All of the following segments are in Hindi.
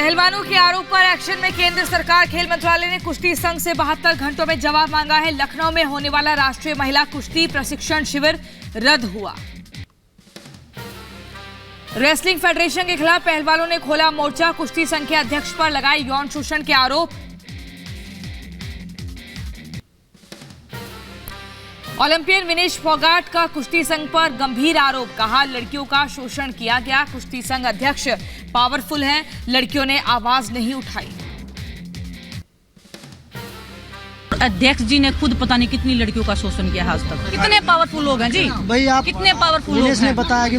पहलवानों के आरोप पर एक्शन में केंद्र सरकार। खेल मंत्रालय ने कुश्ती संघ से 72 घंटों में जवाब मांगा है। लखनऊ में होने वाला राष्ट्रीय महिला कुश्ती प्रशिक्षण शिविर रद्द हुआ। रेसलिंग फेडरेशन के खिलाफ पहलवानों ने खोला मोर्चा। कुश्ती संघ के अध्यक्ष पर लगाए यौन शोषण के आरोप। ओलंपियन विनेश फोगाट का कुश्ती संघ पर गंभीर आरोप। कहा लड़कियों का शोषण किया गया। कुश्ती संघ अध्यक्ष पावरफुल हैं, लड़कियों ने आवाज नहीं उठाई। अध्यक्ष जी ने खुद पता नहीं कितनी लड़कियों का शोषण किया है आज तक। कितने पावरफुल लोग हैं जी भाई, आप कितने पावरफुल लोग हैं। बताया कि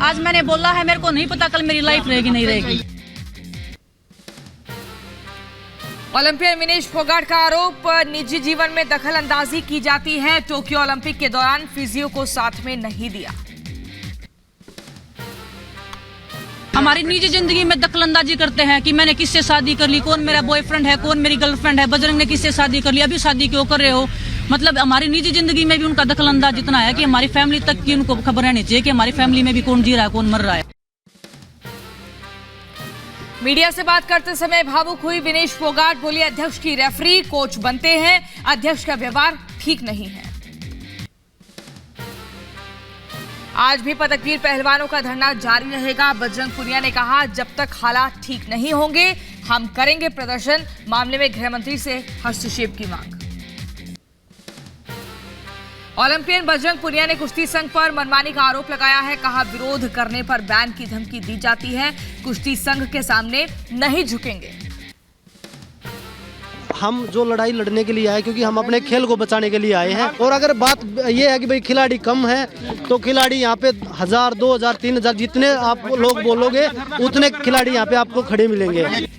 आज मैंने बोला है मेरे को नहीं पता कल मेरी लाइफ रहेगी नहीं रहेगी। ओलंपियन विनेश फोगाट का आरोप, निजी जीवन में दखल अंदाजी की जाती है। टोक्यो ओलंपिक के दौरान फिजियो को साथ में नहीं दिया। हमारी निजी जिंदगी में दखल अंदाजी करते हैं कि मैंने किससे शादी कर ली, कौन मेरा बॉयफ्रेंड है, कौन मेरी गर्लफ्रेंड है, बजरंग ने किससे शादी कर ली, अभी शादी क्यों कर रहे हो। मतलब हमारी निजी जिंदगी में भी उनका दखल अंदाज इतना है कि हमारी फैमिली तक की उनको खबर रहनी चाहिए कि हमारी फैमिली में भी कौन जी रहा है, कौन मर रहा है। मीडिया से बात करते समय भावुक हुई विनेश फोगाट। बोली अध्यक्ष की रेफरी कोच बनते हैं, अध्यक्ष का व्यवहार ठीक नहीं है। आज भी पदकवीर पहलवानों का धरना जारी रहेगा। बजरंग पुनिया ने कहा जब तक हालात ठीक नहीं होंगे हम करेंगे प्रदर्शन। मामले में गृह मंत्री से हस्तक्षेप की मांग। ओलंपियन बजरंग पुनिया ने कुश्ती संघ पर मनमानी का आरोप लगाया है। कहा विरोध करने पर बैन की धमकी दी जाती है। कुश्ती संघ के सामने नहीं झुकेंगे। हम जो लड़ाई लड़ने के लिए आए, क्योंकि हम अपने खेल को बचाने के लिए आए हैं। और अगर बात ये है कि भाई खिलाड़ी कम है तो खिलाड़ी यहाँ पे 1000, 2000, 3000 जितने आप लोग बोलोगे उतने खिलाड़ी यहाँ पे आपको खड़े मिलेंगे।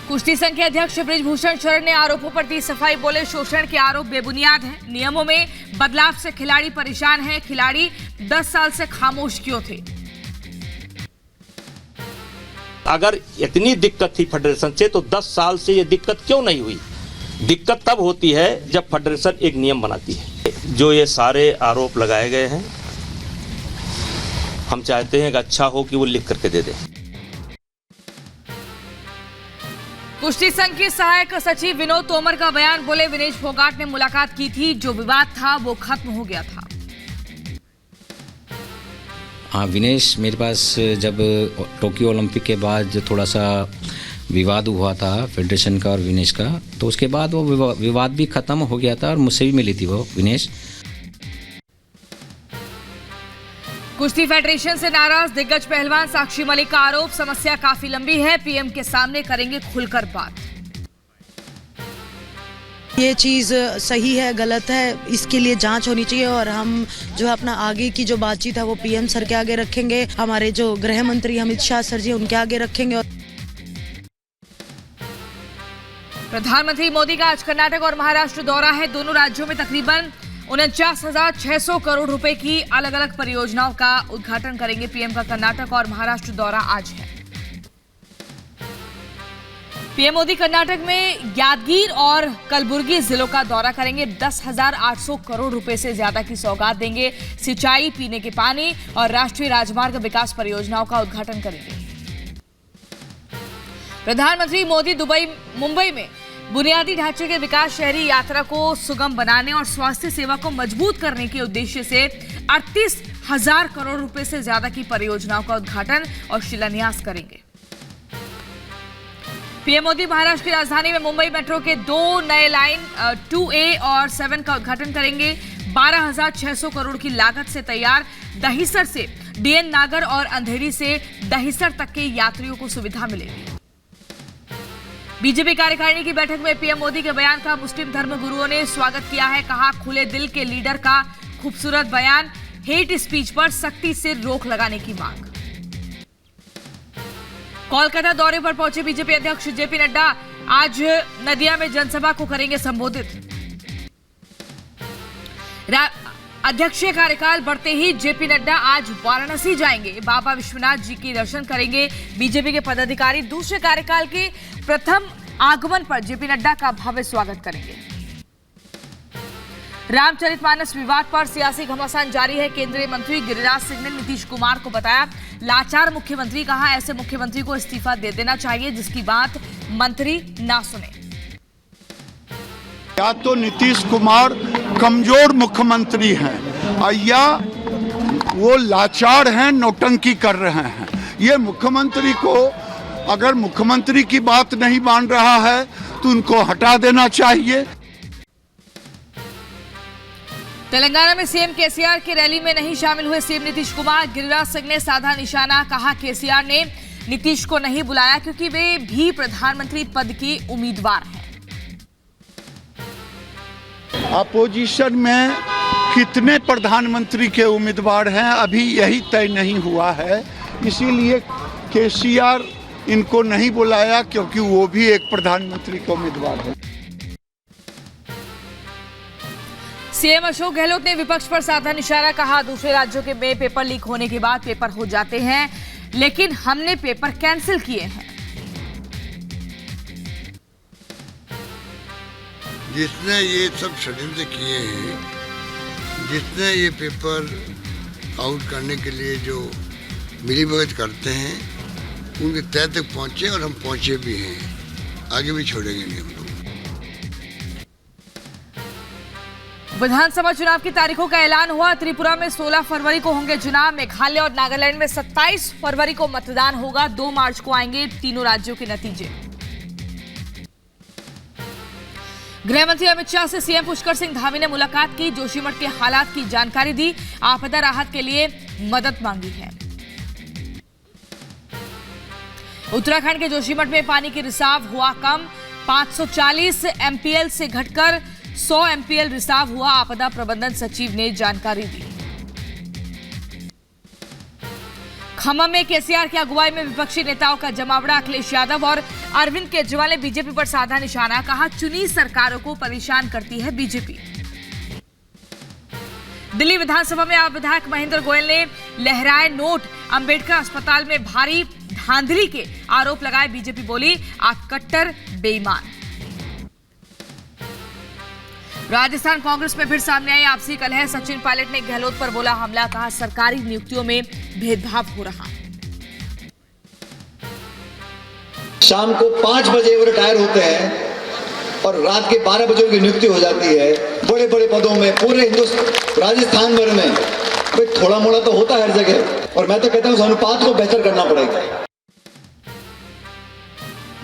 कुश्ती संघ के अध्यक्ष बृजभूषण शरण ने आरोपों पर दी सफाई। बोले शोषण के आरोप बेबुनियाद हैं। नियमों में बदलाव से खिलाड़ी परेशान हैं। खिलाड़ी 10 साल से खामोश क्यों थे। अगर इतनी दिक्कत थी फेडरेशन से तो 10 साल से ये दिक्कत क्यों नहीं हुई। दिक्कत तब होती है जब फेडरेशन एक नियम बनाती है। जो ये सारे आरोप लगाए गए हैं हम चाहते हैं कि अच्छा हो कि वो लिख करके दे दें। कुश्ती संघ के सहायक सचिव विनोद तोमर का बयान। बोले विनेश फोगाट ने मुलाकात की थी, जो विवाद था वो खत्म हो गया था। हाँ, विनेश मेरे पास जब टोक्यो ओलंपिक के बाद जो थोड़ा सा विवाद हुआ था फेडरेशन का और विनेश का, तो उसके बाद वो विवाद भी खत्म हो गया था और मुझसे भी मिली थी वो विनेश। कुश्ती फेडरेशन से नाराज दिग्गज पहलवान साक्षी मलिक का आरोप। समस्या काफी लंबी है, पीएम के सामने करेंगे खुलकर बात। ये चीज़ सही है गलत है, इसके लिए जांच होनी चाहिए। और हम जो है अपना आगे की जो बातचीत है वो पीएम सर के आगे रखेंगे। हमारे जो गृह मंत्री अमित शाह सर जी उनके आगे रखेंगे। प्रधानमंत्री मोदी का आज कर्नाटक और महाराष्ट्र दौरा है। दोनों राज्यों में तकरीबन 49,600 करोड़ रुपए की अलग अलग परियोजनाओं का उद्घाटन करेंगे। पीएम का कर्नाटक और महाराष्ट्र दौरा आज है। पीएम मोदी कर्नाटक में यादगीर और कलबुर्गी जिलों का दौरा करेंगे। 10,800 करोड़ रुपए से ज्यादा की सौगात देंगे। सिंचाई, पीने के पानी और राष्ट्रीय राजमार्ग विकास परियोजनाओं का उद्घाटन करेंगे। प्रधानमंत्री मोदी मुंबई में बुनियादी ढांचे के विकास, शहरी यात्रा को सुगम बनाने और स्वास्थ्य सेवा को मजबूत करने के उद्देश्य से 38,000 करोड़ रुपए से ज्यादा की परियोजनाओं का उद्घाटन और शिलान्यास करेंगे। पीएम मोदी महाराष्ट्र की राजधानी में मुंबई मेट्रो के 2 नए लाइन 2A और 7 का उद्घाटन करेंगे। 12,600 करोड़ की लागत से तैयार दहिसर से DN नागर और अंधेरी से दहिसर तक के यात्रियों को सुविधा मिलेगी। बीजेपी कार्यकारिणी की बैठक में पीएम मोदी के बयान का मुस्लिम धर्मगुरुओं ने स्वागत किया है। कहा खुले दिल के लीडर का खूबसूरत बयान। हेट स्पीच पर सख्ती से रोक लगाने की मांग। कोलकाता दौरे पर पहुंचे बीजेपी अध्यक्ष जेपी नड्डा आज नदिया में जनसभा को करेंगे संबोधित। अध्यक्षीय कार्यकाल बढ़ते ही जेपी नड्डा आज वाराणसी जाएंगे। बाबा विश्वनाथ जी के दर्शन करेंगे। बीजेपी के पदाधिकारी दूसरे कार्यकाल के प्रथम आगमन पर जेपी नड्डा का भव्य स्वागत करेंगे। रामचरितमानस विवाद पर सियासी घमासान जारी है। केंद्रीय मंत्री गिरिराज सिंह ने नीतीश कुमार को बताया लाचार मुख्यमंत्री। कहा ऐसे मुख्यमंत्री को इस्तीफा दे देना चाहिए जिसकी बात मंत्री ना सुने। या तो नीतीश कुमार कमजोर मुख्यमंत्री हैं या वो लाचार हैं, नौटंकी कर रहे हैं। ये मुख्यमंत्री को अगर मुख्यमंत्री की बात नहीं मान रहा है तो उनको हटा देना चाहिए। तेलंगाना में सीएम केसीआर की रैली में नहीं शामिल हुए सीएम नीतीश कुमार। गिरिराज सिंह ने साधा निशाना। कहा केसीआर ने नीतीश को नहीं बुलाया क्योंकि वे भी प्रधानमंत्री पद के उम्मीदवार हैं। अपोजिशन में कितने प्रधानमंत्री के उम्मीदवार हैं अभी यही तय नहीं हुआ है, इसीलिए केसीआर इनको नहीं बुलाया क्योंकि वो भी एक प्रधानमंत्री के उम्मीदवार है। सीएम अशोक गहलोत ने विपक्ष पर साधा निशाना। कहा दूसरे राज्यों के में पेपर लीक होने के बाद पेपर हो जाते हैं, लेकिन हमने पेपर कैंसिल किए हैं। जिसने ये सब षड्यंत्र किए हैं, जिसने ये पेपर आउट करने के लिए जो मिलीभगत करते हैं, उनके तय तक पहुंचे और हम पहुंचे भी हैं। आगे भी छोड़ेंगे नहीं हम लोग। विधानसभा चुनाव की तारीखों का ऐलान हुआ। त्रिपुरा में 16 फरवरी को होंगे चुनाव। मेघालय और नागालैंड में 27 फरवरी को मतदान होगा। 2 मार्च को आएंगे तीनों राज्यों के नतीजे। गृह मंत्री अमित शाह से सीएम पुष्कर सिंह धामी ने मुलाकात की। जोशीमठ के हालात की जानकारी दी। आपदा राहत के लिए मदद मांगी है। उत्तराखंड के जोशीमठ में पानी की रिसाव हुआ कम। 540 एमपीएल से घटकर 100 एमपीएल रिसाव हुआ। आपदा प्रबंधन सचिव ने जानकारी दी। खम्मम में केसीआर की अगुवाई में विपक्षी नेताओं का जमावड़ा। अखिलेश यादव और अरविंद केजरीवाल ने बीजेपी पर साधा निशाना। कहा चुनी सरकारों को परेशान करती है बीजेपी। दिल्ली विधानसभा में आप विधायक महेंद्र गोयल ने लहराए नोट। अंबेडकर अस्पताल में भारी धांधली के आरोप लगाए। बीजेपी बोली आप कट्टर बेईमान। राजस्थान कांग्रेस में फिर सामने आई आपसी कलह। सचिन पायलट ने गहलोत पर बोला हमला। कहा सरकारी नियुक्तियों में भेदभाव हो रहा। शाम को 5 बजे वो रिटायर होते हैं और रात के 12 बजे उनकी नियुक्ति हो जाती है बड़े बड़े पदों में पूरे राजस्थान भर में। भाई थोड़ा मोड़ा तो होता है हर जगह, और मैं तो कहता हूं उस अनुपात को बेहतर करना पड़ेगा।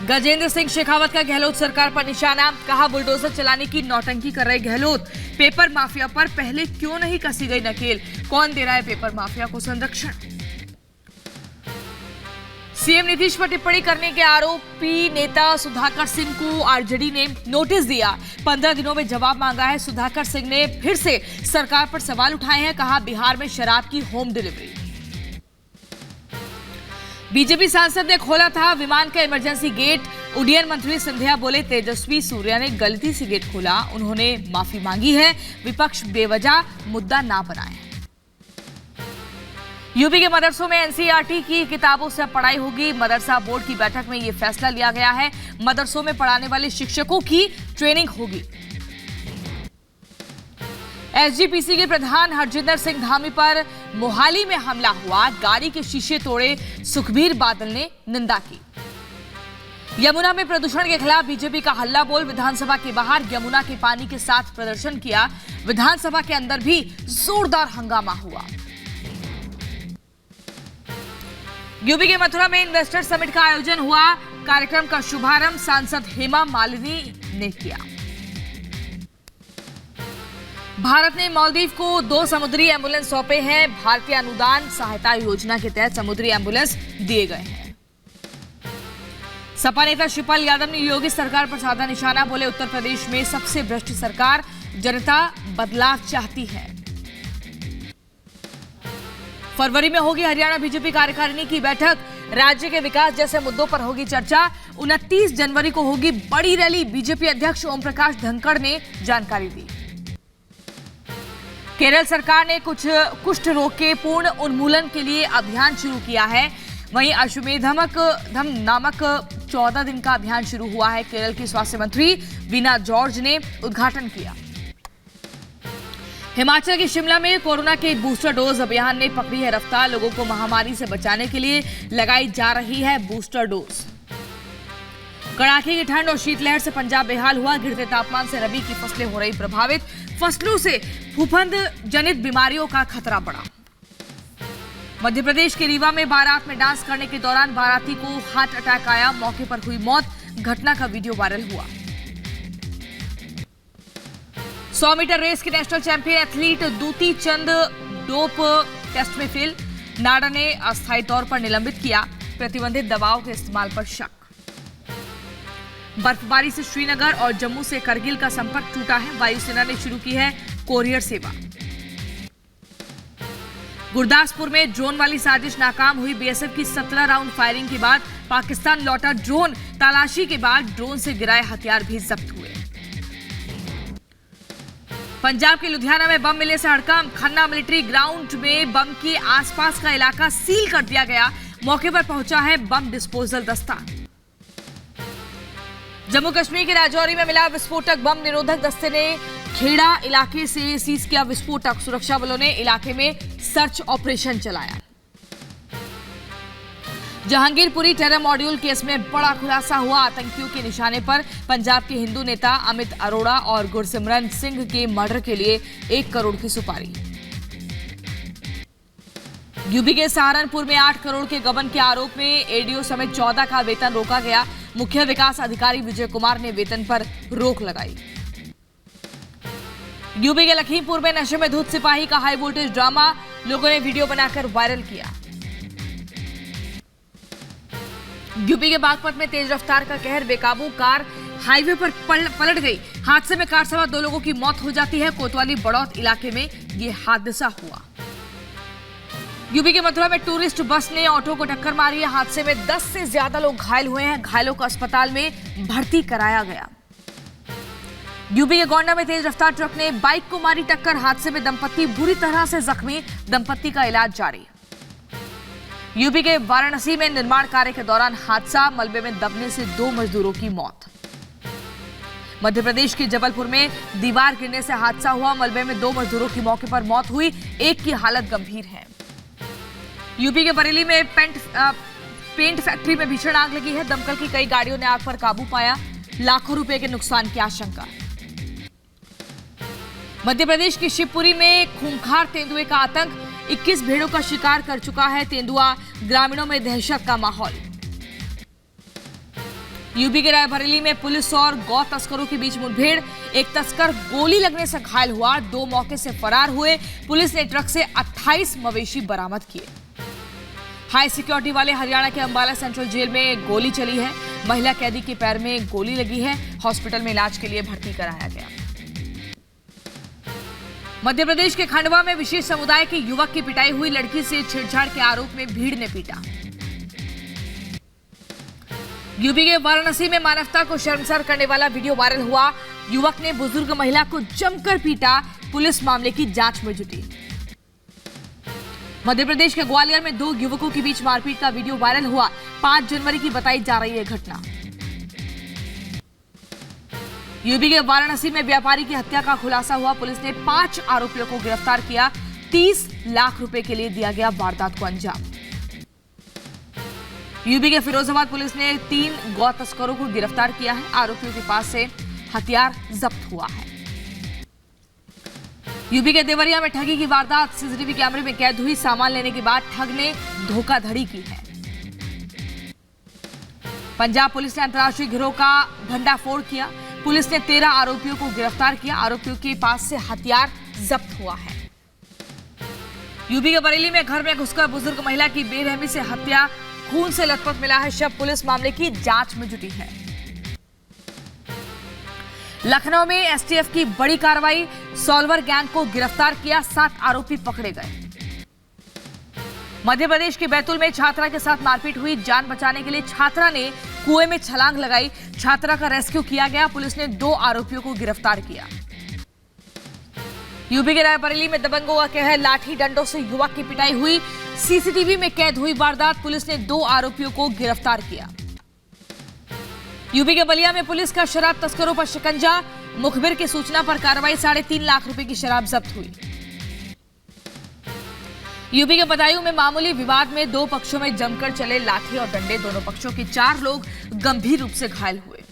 गजेंद्र सिंह शेखावत का गहलोत सरकार पर निशाना। कहा बुलडोजर चलाने की नौटंकी कर रहे गहलोत। पेपर माफिया पर पहले क्यों नहीं कसी गई नकेल? कौन दे रहा है पेपर माफिया को संरक्षण? सीएम नीतीश पर टिप्पणी करने के आरोपी नेता सुधाकर सिंह को आरजेडी ने नोटिस दिया। 15 दिनों में जवाब मांगा है। सुधाकर सिंह ने फिर से सरकार पर सवाल उठाए हैं। कहा बिहार में शराब की होम डिलीवरी। बीजेपी सांसद ने खोला था विमान का इमरजेंसी गेट। उड्डयन मंत्री सिंधिया बोले तेजस्वी सूर्या ने गलती से गेट खोला, उन्होंने माफी मांगी है। विपक्ष बेवजह मुद्दा ना बनाए। यूपी के मदरसों में एनसीईआरटी की किताबों से पढ़ाई होगी। मदरसा बोर्ड की बैठक में यह फैसला लिया गया है। मदरसों में पढ़ाने वाले शिक्षकों की ट्रेनिंग होगी। एसजीपीसी के प्रधान हरजिंदर सिंह धामी पर मोहाली में हमला हुआ। गाड़ी के शीशे तोड़े। सुखबीर बादल ने निंदा की। यमुना में प्रदूषण के खिलाफ बीजेपी का हल्ला बोल। विधानसभा के बाहर यमुना के पानी के साथ प्रदर्शन किया। विधानसभा के अंदर भी जोरदार हंगामा हुआ। यूपी के मथुरा में इन्वेस्टर समिट का आयोजन हुआ। कार्यक्रम का शुभारंभ सांसद हेमा मालिनी ने किया। भारत ने मालदीव को 2 समुद्री एम्बुलेंस सौंपे हैं। भारतीय अनुदान सहायता योजना के तहत समुद्री एम्बुलेंस दिए गए हैं। सपा नेता शिवपाल यादव ने योगी सरकार पर साधा निशाना। बोले उत्तर प्रदेश में सबसे भ्रष्ट सरकार, जनता बदलाव चाहती है। फरवरी में होगी हरियाणा बीजेपी कार्यकारिणी की बैठक। राज्य के विकास जैसे मुद्दों पर होगी चर्चा। 29 जनवरी को होगी बड़ी रैली। बीजेपी अध्यक्ष ओम प्रकाश धनखड़ ने जानकारी दी। केरल सरकार ने कुष्ठ रोग के पूर्ण उन्मूलन के लिए अभियान शुरू किया है। वहीं अश्वमेधम नामक 14 दिन का अभियान शुरू हुआ है। केरल की स्वास्थ्य मंत्री वीना जॉर्ज ने उद्घाटन किया। हिमाचल के शिमला में कोरोना के बूस्टर डोज अभियान ने पकड़ी है रफ्तार। लोगों को महामारी से बचाने के लिए लगाई जा रही है बूस्टर डोज। कड़ाके की ठंड और शीतलहर से पंजाब बेहाल हुआ। गिरते तापमान से रबी की फसलें हो रही प्रभावित। फसलों से फफूंद जनित बीमारियों का खतरा बढ़ा। मध्य प्रदेश के रीवा में बारात में डांस करने के दौरान बाराती को हार्ट अटैक आया। मौके पर हुई मौत। घटना का वीडियो वायरल हुआ। 100 मीटर रेस के नेशनल चैंपियन एथलीट दूती चंद डोप टेस्ट में फेल। नाडा ने अस्थायी तौर पर निलंबित किया। प्रतिबंधित दवाओं के इस्तेमाल पर शक। बर्फबारी से श्रीनगर और जम्मू से करगिल का संपर्क टूटा है। वायुसेना ने शुरू की है कोरियर सेवा। गुरदासपुर में ड्रोन वाली साजिश नाकाम हुई। बीएसएफ की 17 राउंड फायरिंग के बाद पाकिस्तान लौटा ड्रोन। तलाशी के बाद ड्रोन से गिराए हथियार भी जब्त हुए। पंजाब के लुधियाना में बम मिलने से हड़कंप। खन्ना मिलिट्री ग्राउंड में बम के आसपास का इलाका सील कर दिया गया। मौके पर पहुंचा है बम डिस्पोजल दस्ता। जम्मू कश्मीर के राजौरी में मिला विस्फोटक बम। निरोधक दस्ते ने खेड़ा इलाके से सीज किया विस्फोटक। सुरक्षा बलों ने इलाके में सर्च ऑपरेशन चलाया। जहांगीरपुरी टेरर मॉड्यूल केस में बड़ा खुलासा हुआ। आतंकियों के निशाने पर पंजाब के हिंदू नेता अमित अरोड़ा और गुरसिमरन सिंह के मर्डर के लिए 1 करोड़ की सुपारी। यूपी के सहारनपुर में 8 करोड़ के गबन के आरोप में एडीओ समेत 14 का वेतन रोका गया। मुख्य विकास अधिकारी विजय कुमार ने वेतन पर रोक लगाई। यूपी के लखीमपुर में नशे में धुत सिपाही का हाई वोल्टेज ड्रामा। लोगों ने वीडियो बनाकर वायरल किया। यूपी के बागपत में तेज रफ्तार का कहर। बेकाबू कार हाईवे पर पलट गई। हादसे में कार सवार 2 लोगों की मौत हो जाती है। कोतवाली बड़ौत इलाके में यह हादसा हुआ। यूपी के मथुरा में टूरिस्ट बस ने ऑटो को टक्कर मारी है। हादसे में 10 से ज्यादा लोग घायल हुए हैं। घायलों को अस्पताल में भर्ती कराया गया। यूपी के गोंडा में तेज रफ्तार ट्रक ने बाइक को मारी टक्कर। हादसे में दंपत्ति बुरी तरह से जख्मी। दंपत्ति का इलाज जारी। यूपी के वाराणसी में निर्माण कार्य के दौरान हादसा। मलबे में दबने से 2 मजदूरों की मौत। मध्य प्रदेश के जबलपुर में दीवार गिरने से हादसा हुआ। मलबे में 2 मजदूरों की मौके पर मौत हुई। एक की हालत गंभीर है। यूपी के बरेली में पेंट फैक्ट्री में भीषण आग लगी है। दमकल की कई गाड़ियों ने आग पर काबू पाया। लाखों रुपए के नुकसान की आशंका। मध्य प्रदेश की शिवपुरी में खूंखार तेंदुए का आतंक। 21 भेड़ों का शिकार कर चुका है तेंदुआ। ग्रामीणों में दहशत का माहौल। यूपी के रायबरेली में पुलिस और गौ तस्करों के बीच मुठभेड़। एक तस्कर गोली लगने से घायल हुआ। 2 मौके से फरार हुए। पुलिस ने ट्रक से 28 मवेशी बरामद किए। हाई सिक्योरिटी वाले हरियाणा के अंबाला सेंट्रल जेल में गोली चली है। महिला कैदी के पैर में गोली लगी है। हॉस्पिटल में इलाज के लिए भर्ती कराया गया। मध्य प्रदेश के खंडवा में विशेष समुदाय के युवक की पिटाई हुई। लड़की से छेड़छाड़ के आरोप में भीड़ ने पीटा। यूपी के वाराणसी में मानवता को शर्मसार करने वाला वीडियो वायरल हुआ। युवक ने बुजुर्ग महिला को जमकर पीटा। पुलिस मामले की जांच में जुटी। मध्य प्रदेश के ग्वालियर में 2 युवकों के बीच मारपीट का वीडियो वायरल हुआ। 5 जनवरी की बताई जा रही है घटना। यूपी के वाराणसी में व्यापारी की हत्या का खुलासा हुआ। पुलिस ने 5 आरोपियों को गिरफ्तार किया। 30 लाख रुपए के लिए दिया गया वारदात को अंजाम। यूपी के फिरोजाबाद पुलिस ने 3 गौ तस्करों को गिरफ्तार किया है। आरोपियों के पास से हथियार जब्त हुआ है। यूपी के देवरिया में ठगी की वारदात। सीसीटीवी कैमरे में कैद हुई। सामान लेने के बाद ठग ने धोखाधड़ी की है। पंजाब पुलिस ने अंतर्राष्ट्रीय गिरोह का भंडाफोड़ किया। पुलिस ने 13 आरोपियों को गिरफ्तार किया। आरोपियों के पास से हथियार जब्त हुआ है। यूपी के बरेली में घर में घुसकर बुजुर्ग महिला की बेरहमी से हत्या। खून से लथपथ मिला है शव। पुलिस मामले की जांच में जुटी है। लखनऊ में एसटीएफ की बड़ी कार्रवाई। सॉल्वर गैंग को गिरफ्तार किया। 7 आरोपी पकड़े गए। मध्य प्रदेश के बैतूल में छात्रा के साथ मारपीट हुई। जान बचाने के लिए छात्रा ने कुएं में छलांग लगाई। छात्रा का रेस्क्यू किया गया। पुलिस ने 2 आरोपियों को गिरफ्तार किया। यूपी के रायबरेली में दबंगों का कहर। लाठी डंडों से युवक की पिटाई हुई। सीसीटीवी में कैद हुई वारदात। पुलिस ने 2 आरोपियों को गिरफ्तार किया। यूपी के बलिया में पुलिस का शराब तस्करों पर शिकंजा। मुखबिर की सूचना पर कार्रवाई, 3.5 लाख रुपए की शराब जब्त हुई। यूपी के बदायूं में मामूली विवाद में 2 पक्षों में जमकर चले लाठी और डंडे, दोनों पक्षों के 4 लोग गंभीर रूप से घायल हुए।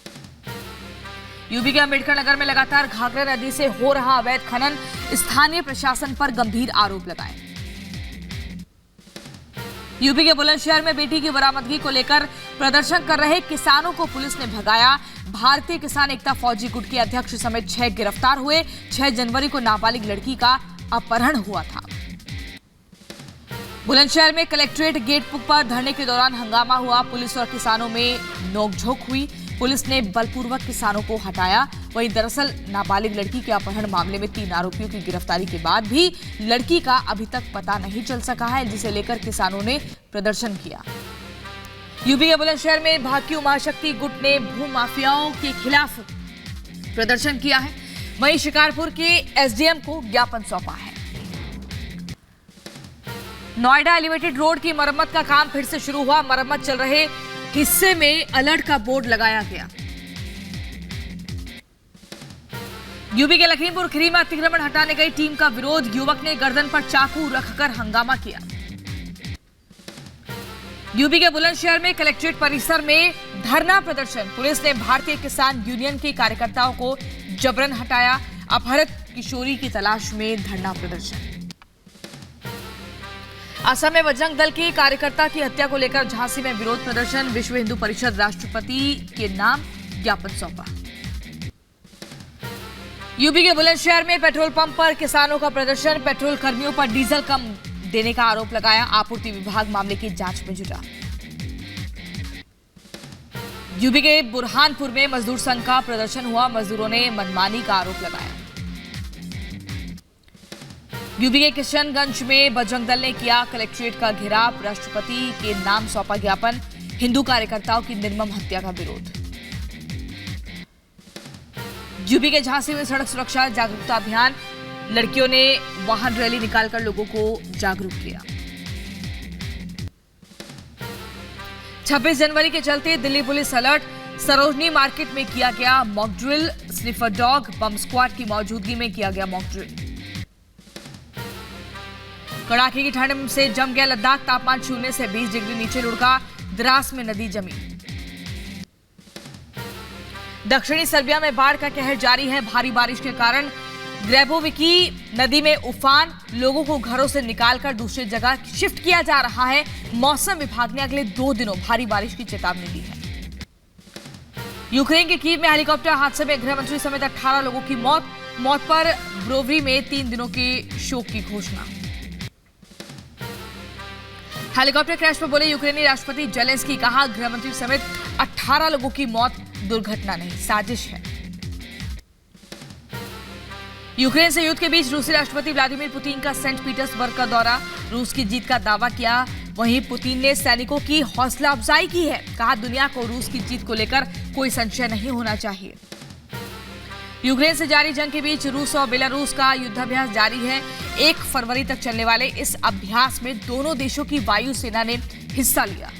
यूपी के अंबेडकर नगर में लगातार घाघरा नदी से हो रहा अवैध खनन, स्थानीय प्रशासन पर गंभीर आरोप लगाए। यूपी के बुलंदशहर में बेटी की बरामदगी को लेकर प्रदर्शन कर रहे किसानों को पुलिस ने भगाया। भारतीय किसान एकता फौजी गुट के अध्यक्ष समेत 6 गिरफ्तार हुए। 6 जनवरी को नाबालिग लड़की का अपहरण हुआ था। बुलंदशहर में कलेक्ट्रेट गेट पर धरने के दौरान हंगामा हुआ, पुलिस और किसानों में नोकझोंक हुई। पुलिस ने बलपूर्वक किसानों को हटाया। वहीं दरअसल नाबालिग लड़की के अपहरण मामले में 3 आरोपियों की गिरफ्तारी के बाद भी लड़की का अभी तक पता नहीं चल सका है, जिसे लेकर किसानों ने प्रदर्शन किया। यूपी के बुलंदशहर में भाकियू महाशक्ति गुट ने भू माफियाओं के खिलाफ प्रदर्शन किया है। वहीं शिकारपुर के एसडीएम को ज्ञापन सौंपा है। नोएडा एलिवेटेड रोड की मरम्मत का काम फिर से शुरू हुआ। मरम्मत चल रहे हिस्से में अलर्ट का बोर्ड लगाया गया। यूपी के लखीमपुर खीरी में अतिक्रमण हटाने गई टीम का विरोध, युवक ने गर्दन पर चाकू रखकर हंगामा किया। यूपी के बुलंदशहर में कलेक्ट्रेट परिसर में धरना प्रदर्शन, पुलिस ने भारतीय किसान यूनियन के कार्यकर्ताओं को जबरन हटाया। अपहृत किशोरी की तलाश में धरना प्रदर्शन। असम में बजरंग दल के कार्यकर्ता की हत्या को लेकर झांसी में विरोध प्रदर्शन, विश्व हिंदू परिषद राष्ट्रपति के नाम ज्ञापन सौंपा। यूपी के बुलंदशहर में पेट्रोल पंप पर किसानों का प्रदर्शन, पेट्रोल कर्मियों पर डीजल कम देने का आरोप लगाया। आपूर्ति विभाग मामले की जांच में जुटा। यूपी के बुरहानपुर में मजदूर संघ का प्रदर्शन हुआ, मजदूरों ने मनमानी का आरोप लगाया। यूपी के किशनगंज में बजरंग दल ने किया कलेक्ट्रेट का घेराव, राष्ट्रपति के नाम सौंपा ज्ञापन, हिंदू कार्यकर्ताओं की निर्मम हत्या का विरोध। यूपी के झांसी में सड़क सुरक्षा जागरूकता अभियान, लड़कियों ने वाहन रैली निकालकर लोगों को जागरूक किया। 26 जनवरी के चलते Delhi police alert, Sarojini market में किया गया मॉक ड्रिल, स्निफर डॉग, बम स्क्वाड की मौजूदगी में किया गया मॉक ड्रिल। कड़ाके की ठंड से जम गया लद्दाख, तापमान शून्य से 20 डिग्री नीचे लुढ़का, द्रास में नदी जमी। दक्षिणी सर्बिया में बाढ़ का कहर जारी है, भारी बारिश के कारण ग्रेबोविकी नदी में उफान, लोगों को घरों से निकालकर दूसरी जगह शिफ्ट किया जा रहा है। मौसम विभाग ने अगले 2 दिनों भारी बारिश की चेतावनी दी है। यूक्रेन के कीव में हेलीकॉप्टर हादसे में गृहमंत्री समेत 18 लोगों की मौत पर ब्रोवरी में 3 दिनों के शोक की घोषणा। हेलीकॉप्टर क्रैश पर बोले यूक्रेनी राष्ट्रपति जेलेंस्की, कहा गृहमंत्री समेत 18 लोगों की मौत दुर्घटना नहीं, साजिश है। यूक्रेन से युद्ध के बीच रूसी राष्ट्रपति व्लादिमीर पुतिन का सेंट पीटर्सबर्ग का दौरा, रूस की जीत का दावा किया। वहीं पुतिन ने सैनिकों की हौसला अफजाई की है, कहा दुनिया को रूस की जीत को लेकर कोई संशय नहीं होना चाहिए। यूक्रेन से जारी जंग के बीच रूस और बेलारूस का युद्धाभ्यास जारी है। 1 फरवरी तक चलने वाले इस अभ्यास में दोनों देशों की वायुसेना ने हिस्सा लिया।